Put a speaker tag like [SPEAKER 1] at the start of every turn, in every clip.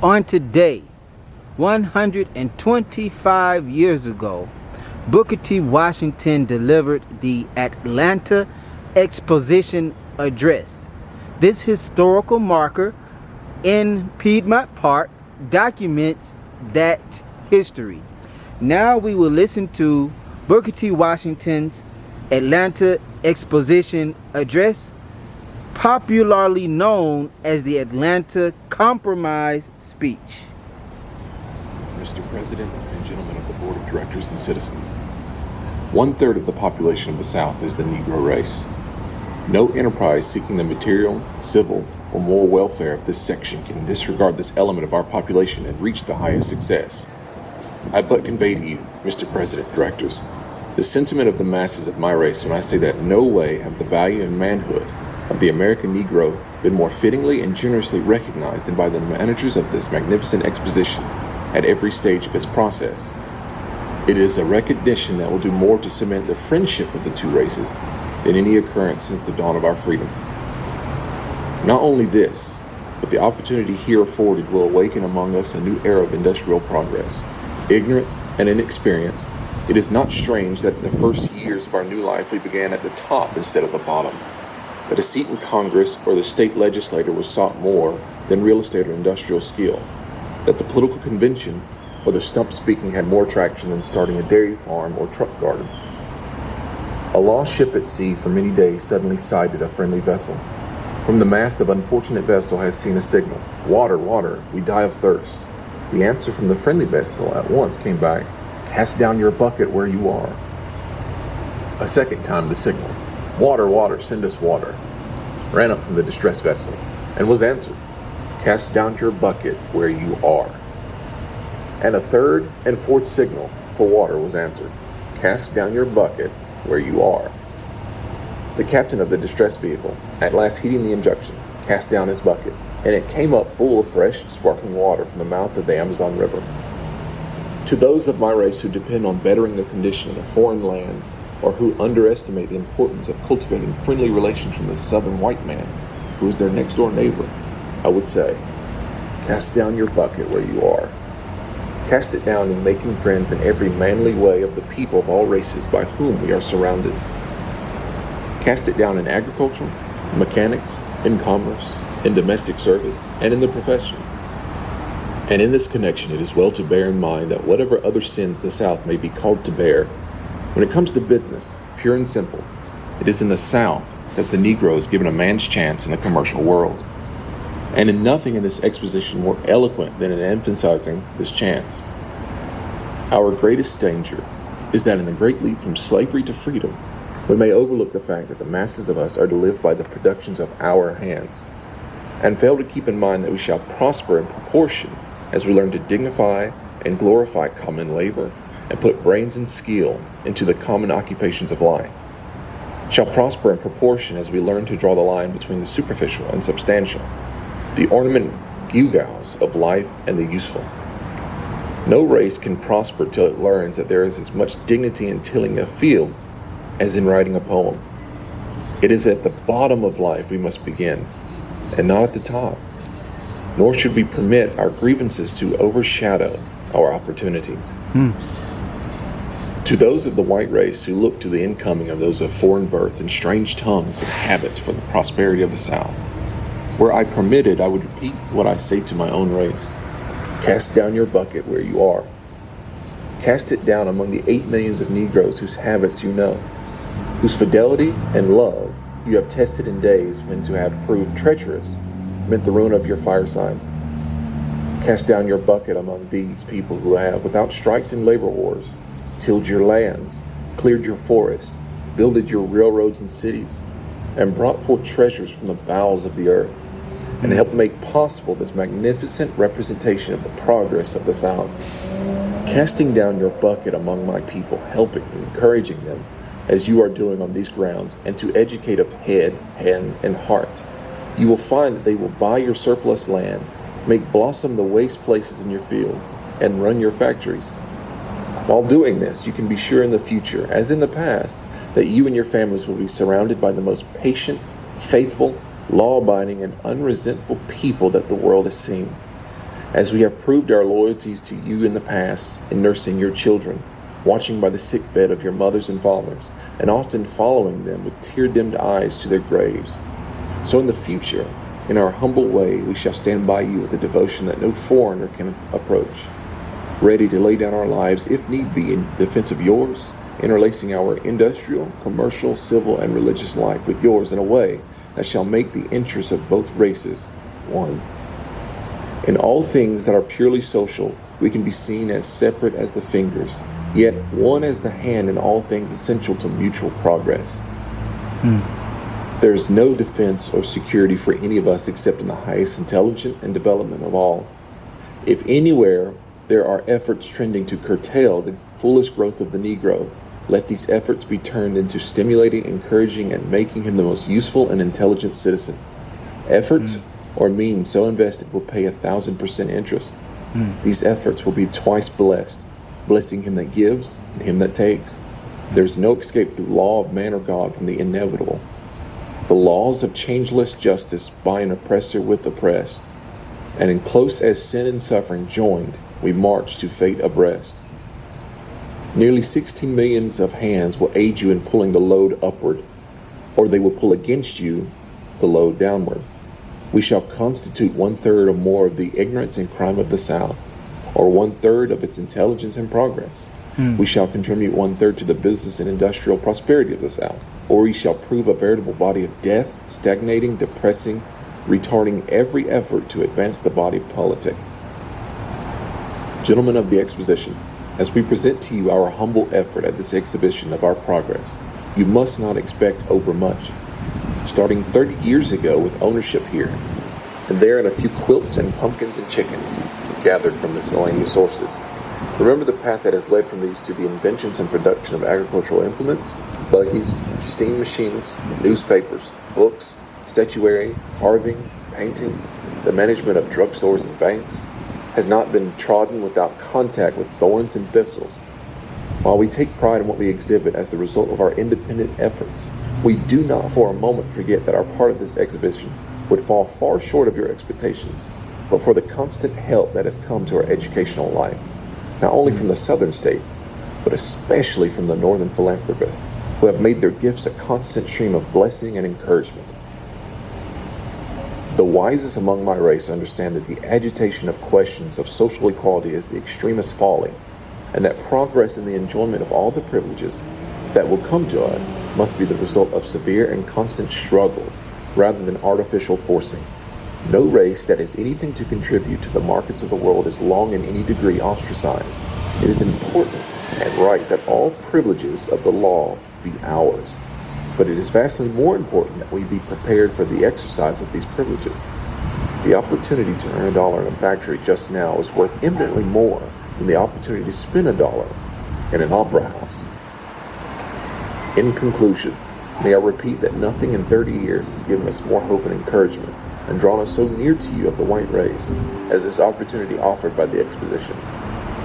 [SPEAKER 1] On today, 125 years ago, Booker T. Washington delivered the Atlanta Exposition address. This historical marker in Piedmont Park documents that history. Now we will listen to Booker T. Washington's Atlanta Exposition address, popularly known as the Atlanta Compromise speech.
[SPEAKER 2] Mr. President and gentlemen of the Board of Directors and citizens, 1/3 of the population of the South is the Negro race. No enterprise seeking the material, civil, or moral welfare of this section can disregard this element of our population and reach the highest success. I but convey to you, Mr. President, directors, the sentiment of the masses of my race when I say that no way have the value and manhood of the American Negro been more fittingly and generously recognized than by the managers of this magnificent exposition at every stage of its process. It is a recognition that will do more to cement the friendship of the two races than any occurrence since the dawn of our freedom. Not only this, but the opportunity here afforded will awaken among us a new era of industrial progress. Ignorant and inexperienced, it is not strange that in the first years of our new life we began at the top instead of the bottom, that a seat in Congress or the state legislature was sought more than real estate or industrial skill, that the political convention or the stump speaking had more traction than starting a dairy farm or truck garden. A lost ship at sea for many days suddenly sighted a friendly vessel. From the mast, the unfortunate vessel has seen a signal. Water, water, we die of thirst. The answer from the friendly vessel at once came back, cast down your bucket where you are. A second time the signal, water, water, send us water, ran up from the distressed vessel and was answered, cast down your bucket where you are. And a third and fourth signal for water was answered, cast down your bucket where you are. The captain of the distressed vehicle, at last heeding the injunction, cast down his bucket, and it came up full of fresh, sparkling water from the mouth of the Amazon River. To those of my race who depend on bettering the condition in a foreign land, or who underestimate the importance of cultivating friendly relations from the southern white man, who is their next-door neighbor, I would say, cast down your bucket where you are. Cast it down in making friends in every manly way of the people of all races by whom we are surrounded. Cast it down in agriculture, mechanics, in commerce, in domestic service, and in the professions. And in this connection, it is well to bear in mind that whatever other sins the South may be called to bear, when it comes to business, pure and simple, it is in the South that the Negro is given a man's chance in the commercial world. And in nothing in this exposition more eloquent than in emphasizing this chance. Our greatest danger is that in the great leap from slavery to freedom, we may overlook the fact that the masses of us are to live by the productions of our hands, and fail to keep in mind that we shall prosper in proportion as we learn to dignify and glorify common labor and put brains and skill into the common occupations of life. Shall prosper in proportion as we learn to draw the line between the superficial and substantial, the ornament gewgaws of life and the useful. No race can prosper till it learns that there is as much dignity in tilling a field as in writing a poem. It is at the bottom of life we must begin, and not at the top. Nor should we permit our grievances to overshadow our opportunities. To those of the white race who look to the incoming of those of foreign birth and strange tongues and habits for the prosperity of the South, were I permitted, I would repeat what I say to my own race. Cast down your bucket where you are. Cast it down among the 8 millions of Negroes whose habits you know, whose fidelity and love you have tested in days when to have proved treacherous meant the ruin of your firesides. Cast down your bucket among these people who have, without strikes and labor wars, tilled your lands, cleared your forests, builded your railroads and cities, and brought forth treasures from the bowels of the earth, and helped make possible this magnificent representation of the progress of the South. Casting down your bucket among my people, helping and encouraging them, as you are doing on these grounds, and to educate of head, hand, and heart, you will find that they will buy your surplus land, make blossom the waste places in your fields, and run your factories. While doing this, you can be sure in the future, as in the past, that you and your families will be surrounded by the most patient, faithful, law-abiding, and unresentful people that the world has seen. As we have proved our loyalties to you in the past in nursing your children, watching by the sick bed of your mothers and fathers, and often following them with tear-dimmed eyes to their graves, so in the future, in our humble way, we shall stand by you with a devotion that no foreigner can approach, ready to lay down our lives, if need be, in defense of yours, interlacing our industrial, commercial, civil, and religious life with yours in a way that shall make the interests of both races one. In all things that are purely social, we can be seen as separate as the fingers, yet one as the hand in all things essential to mutual progress. There is no defense or security for any of us except in the highest intelligence and development of all. If anywhere there are efforts trending to curtail the fullest growth of the Negro, let these efforts be turned into stimulating, encouraging, and making him the most useful and intelligent citizen. Efforts or means so invested will pay 1,000% interest. These efforts will be twice blessed, blessing him that gives and him that takes. There is no escape through law of man or God from the inevitable. The laws of changeless justice bind oppressor with oppressed, and in close as sin and suffering joined, we march to fate abreast. Nearly 16 millions of hands will aid you in pulling the load upward, or they will pull against you the load downward. We shall constitute 1/3 or more of the ignorance and crime of the South, or 1/3 of its intelligence and progress. We shall contribute 1/3 to the business and industrial prosperity of the South, or we shall prove a veritable body of death, stagnating, depressing, retarding every effort to advance the body politic. Gentlemen of the Exposition, as we present to you our humble effort at this exhibition of our progress, you must not expect overmuch. Starting 30 years ago with ownership here, and there in a few quilts and pumpkins and chickens gathered from miscellaneous sources. Remember the path that has led from these to the inventions and production of agricultural implements, buggies, steam machines, newspapers, books, statuary, carving, paintings, the management of drugstores and banks, has not been trodden without contact with thorns and thistles. While we take pride in what we exhibit as the result of our independent efforts, we do not for a moment forget that our part of this exhibition would fall far short of your expectations, but for the constant help that has come to our educational life, not only from the southern states, but especially from the northern philanthropists, who have made their gifts a constant stream of blessing and encouragement. The wisest among my race understand that the agitation of questions of social equality is the extremest folly, and that progress in the enjoyment of all the privileges that will come to us must be the result of severe and constant struggle rather than artificial forcing. No race that has anything to contribute to the markets of the world is long in any degree ostracized. It is important and right that all privileges of the law be ours, but it is vastly more important that we be prepared for the exercise of these privileges. The opportunity to earn $1 in a factory just now is worth infinitely more than the opportunity to spend $1 in an opera house. In conclusion, may I repeat that nothing in 30 years has given us more hope and encouragement and drawn us so near to you of the white race as this opportunity offered by the Exposition.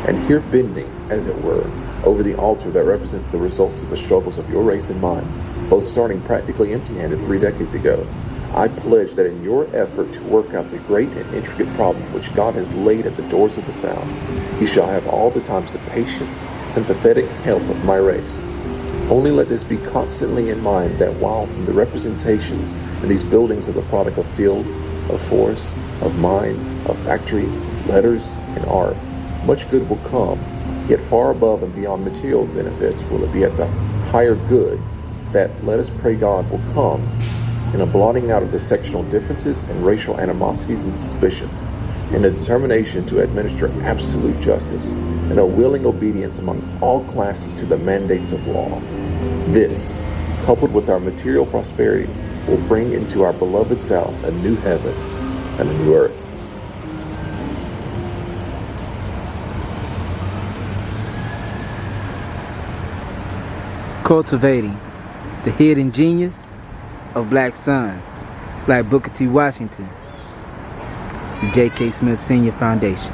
[SPEAKER 2] And here bending, as it were, over the altar that represents the results of the struggles of your race and mine, both starting practically empty-handed 3 decades ago, I pledge that in your effort to work out the great and intricate problem which God has laid at the doors of the South, you shall have all the times the patient, sympathetic help of my race. Only let this be constantly in mind that while from the representations in these buildings of the product of field, of forest, of mine, of factory, letters, and art, much good will come, yet far above and beyond material benefits will it be at the higher good that, let us pray God, will come in a blotting out of the sectional differences and racial animosities and suspicions, in a determination to administer absolute justice, and a willing obedience among all classes to the mandates of law. This, coupled with our material prosperity, will bring into our beloved South a new heaven and a new earth.
[SPEAKER 1] Cultivating the hidden genius of black sons, like Booker T. Washington, the J.K. Smith Senior Foundation.